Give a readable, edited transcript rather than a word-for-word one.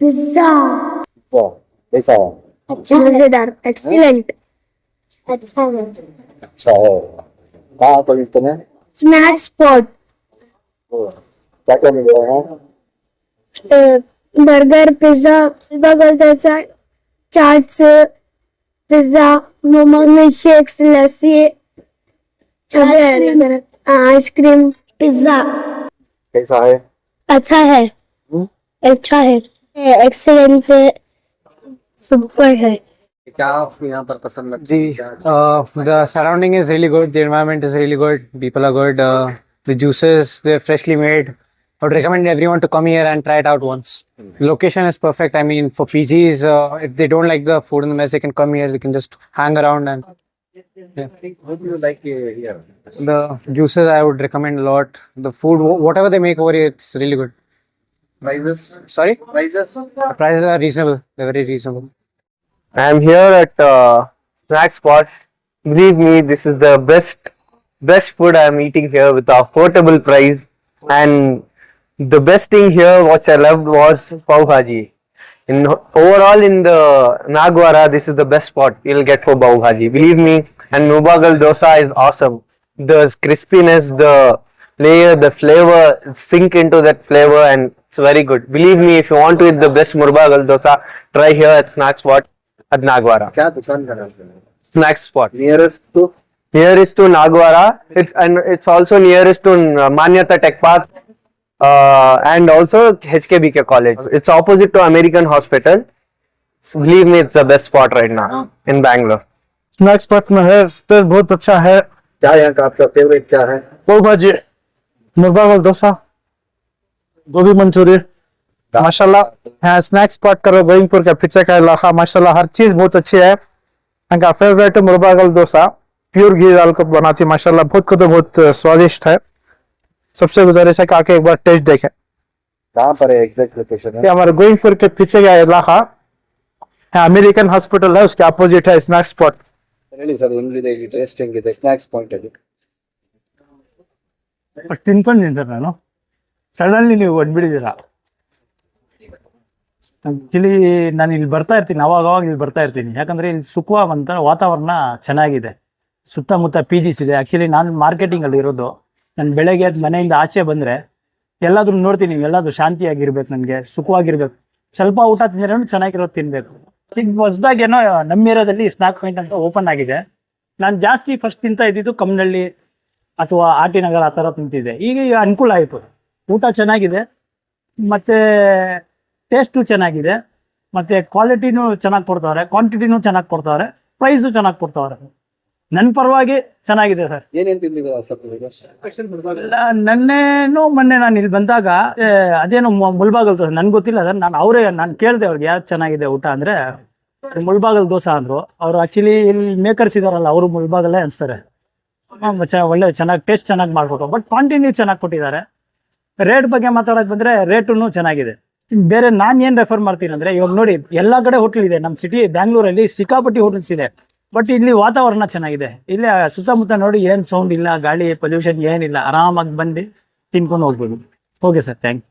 Pizza वाह, कैसा है? मजेदार एक्सीलेंट अच्छा है अच्छा है। कहाँ पर इस समय? स्नैक स्पॉट क्या क्या मिल रहा है? बर्गर पिज्जा बर्गर जैसा chaats pizza momo milk shakes lassi ice cream pizza कैसा है? अच्छा है हम्म? अच्छा है एक्सीलेंट है सुपर है क्या आपको यहाँ पर पसंद लगता जी, है? क्या- the surrounding is really good. The environment is really good. People are good. The juices they're freshly made. I would recommend everyone to come here and try it out once. The location is perfect. I mean, for PGs, if they don't like the food in the mess, they can come here. They can just hang around and What do you like here? the juices I would recommend a lot. The food, whatever they make over here, it's really good. Prices? Sorry, Prices? the prices are reasonable. They're very reasonable. I am here at Snack Spot. Believe me, this is the best food I am eating here with affordable price. And the best thing here, what I loved was pav bhaji. In overall in the Nagwara, this is the best spot you'll get for pav bhaji. Believe me, and Mubagal dosa is awesome. The crispiness, the layer, the flavor sink into that flavor, and it's very good. Believe me, if you want to eat the best Mubagal dosa, try here at Snack Spot at Nagwara. क्या दुकान का नाम है? Snack Spot. Nearest to? Nearest to Nagwara. It's also nearest to Manyata Tech Park and also HKBK College. It's opposite to American Hospital. So believe me, it's the best spot right now in Bangalore. Snack spot में है तो बहुत अच्छा है क्या यहाँ का आपका फेवरेट क्या है? पाव भाजी मुर्गा डोसा गोभी मंचूरी माशाल्लाह हाँ स्नैक स्पॉट करो गोइंगपुर का पीछे का इलाका माशाल्लाह हर चीज बहुत अच्छी है इनका फेवरेट मुर्गा डोसा प्योर घी डाल कर बनाती है माशाल्लाह बहुत को तो बहुत स्वादिष्ट है सबसे गुजारिश है कि आके एक बार टेस्ट देखें कहाँ पर है एग्जैक्ट लोकेशन ये है? हमारे गोइंगपुर के पीछे का इलाका अमेरिकन हॉस्पिटल है उसके अपोजिट है स्नैक स्पॉट ಹೇಳಿ ಸರ್ ಹೆಂಗಿದೆ ಇಲ್ಲಿ ಟೇಸ್ಟ್ ಹೆಂಗಿದೆ ಸ್ನ್ಯಾಕ್ಸ್ ಪಾಯಿಂಟ್ ಅಲ್ಲಿ? ಅಷ್ಟು ತಿನ್ಕೊಂಡಿದ್ದೀನಿ ಸರ್ ನಾನು ಸಡನ್ಲಿ ನೀವು ಬಂದ್ಬಿಟ್ಟಿದ್ದೀರಾ ಆಕ್ಚುಲಿ ನಾನು ಇಲ್ಲಿ ಬರ್ತಾ ಇರ್ತೀನಿ ಅವಾಗ ಇಲ್ಲಿ ಬರ್ತಾ ಇರ್ತೀನಿ ಯಾಕಂದ್ರೆ ಇಲ್ಲಿ ಸುಖವಾದಂತ ವಾತಾವರಣ ಚೆನ್ನಾಗಿದೆ ಸುತ್ತಮುತ್ತ ಪಿ ಜಿಸ್ ಇದೆ ಆಕ್ಚುಲಿ ನಾನು ಮಾರ್ಕೆಟಿಂಗ್ ಅಲ್ಲಿ ಇರೋದು ನಾನು ಬೆಳಗ್ಗೆ ಎದ್ದು ಮನೆಯಿಂದ ಆಚೆ ಬಂದ್ರೆ ಎಲ್ಲಾದ್ರೂ ನೋಡ್ತೀನಿ ಎಲ್ಲಾದ್ರೂ ಶಾಂತಿಯಾಗಿರ್ಬೇಕು ನನಗೆ ಸುಖವಾಗಿರ್ಬೇಕು ಸ್ವಲ್ಪ ಊಟ ತಿಂದ್ರೆ ಚೆನ್ನಾಗಿರೋದು ತಿನ್ಬೇಕು ಈಗ ಹೊಸದಾಗಿ ಏನೋ ನಮ್ಮ ಏರಿಯಾದಲ್ಲಿ ಸ್ನಾಕ್ ಪಾಯಿಂಟ್ ಅಂತ ಓಪನ್ ಆಗಿದೆ ನಾನು ಜಾಸ್ತಿ ಫಸ್ಟ್ ತಿಂತಾ ಇದ್ದಿದ್ದು ಕಮ್ಮನಹಳ್ಳಿ ಅಥವಾ ಆರ್.ಟಿ. ನಗರ ಆ ಥರ ತಿಂತಿದ್ದೆ ಈಗ ಅನುಕೂಲ ಆಯಿತು ಊಟ ಚೆನ್ನಾಗಿದೆ ಮತ್ತು ಟೇಸ್ಟು ಚೆನ್ನಾಗಿದೆ ಮತ್ತು ಕ್ವಾಲಿಟಿನೂ ಚೆನ್ನಾಗಿ ಕೊಡ್ತಾವ್ರೆ ಕ್ವಾಂಟಿಟಿನೂ ಚೆನ್ನಾಗಿ ಕೊಡ್ತಾವ್ರೆ ಪ್ರೈಸು ಚೆನ್ನಾಗಿ ಕೊಡ್ತಾವ್ರೆ ನನ್ನ ಪರವಾಗಿ ಚೆನ್ನಾಗಿದೆ ಸರ್ ಏನೇನ್ ತಿಂದಿದ್ದೀರಾ ಸರ್? ಮೊನ್ನೆ ನಾನು ಇಲ್ಲಿ ಬಂದಾಗ ಅದೇನು ಮುಳ್ಬಾಗಲ್ ದೋಸೆ ನನ್ಗೆ ಗೊತ್ತಿಲ್ಲ ಸರ್ ನಾನು ಕೇಳಿದೆ ಅವ್ರಿಗೆ ಯಾವ್ದು ಚೆನ್ನಾಗಿದೆ ಊಟ ಅಂದ್ರೆ ಮುಳ್ಬಾಗಲ್ ದೋಸೆ ಅಂದ್ರು ಅವ್ರು ಆಕ್ಚುಲಿ ಇಲ್ಲಿ ಮೇಕರ್ಸ್ ಇದಾರಲ್ಲ ಅವರು ಮುಳ್ಬಾಗಲ್ಲೇ ಅನ್ಸ್ತಾರೆ ಒಳ್ಳೆ ಚೆನ್ನಾಗಿ ಟೇಸ್ಟ್ ಚೆನ್ನಾಗಿ ಮಾಡ್ಕೊಟ್ಟು ಬಟ್ ಕ್ವಾಂಟಿಟಿ ಚೆನ್ನಾಗಿ ಕೊಟ್ಟಿದ್ದಾರೆ ರೇಟ್ ಬಗ್ಗೆ ಮಾತಾಡೋಕೆ ಬಂದ್ರೆ ರೇಟು ಚೆನ್ನಾಗಿದೆ ಬೇರೆ ನಾನು ಏನು ರೆಫರ್ ಮಾಡ್ತೀನಿ ಅಂದ್ರೆ ಇವಾಗ ನೋಡಿ ಎಲ್ಲ ಕಡೆ ಹೋಟ್ಲ್ ಇದೆ ನಮ್ಮ ಸಿಟಿ ಬ್ಯಾಂಗ್ಳೂರಲ್ಲಿ ಸಿಕ್ಕಾಪಟ್ಟಿ ಹೋಟೆಲ್ಸ್ ಇದೆ ಬಟ್ ಇಲ್ಲಿ ವಾತಾವರಣ ಚೆನ್ನಾಗಿದೆ ಇಲ್ಲಿ ಸುತ್ತಮುತ್ತ ನೋಡಿ ಏನು ಸೌಂಡ್ ಇಲ್ಲ ಗಾಳಿ ಪೊಲ್ಯೂಷನ್ ಏನಿಲ್ಲ ಆರಾಮಾಗಿ ಬಂದು ತಿನ್ಕೊಂಡು ಹೋಗ್ಬೋದು ಓಕೆ ಸರ್ ಥ್ಯಾಂಕ್ ಯು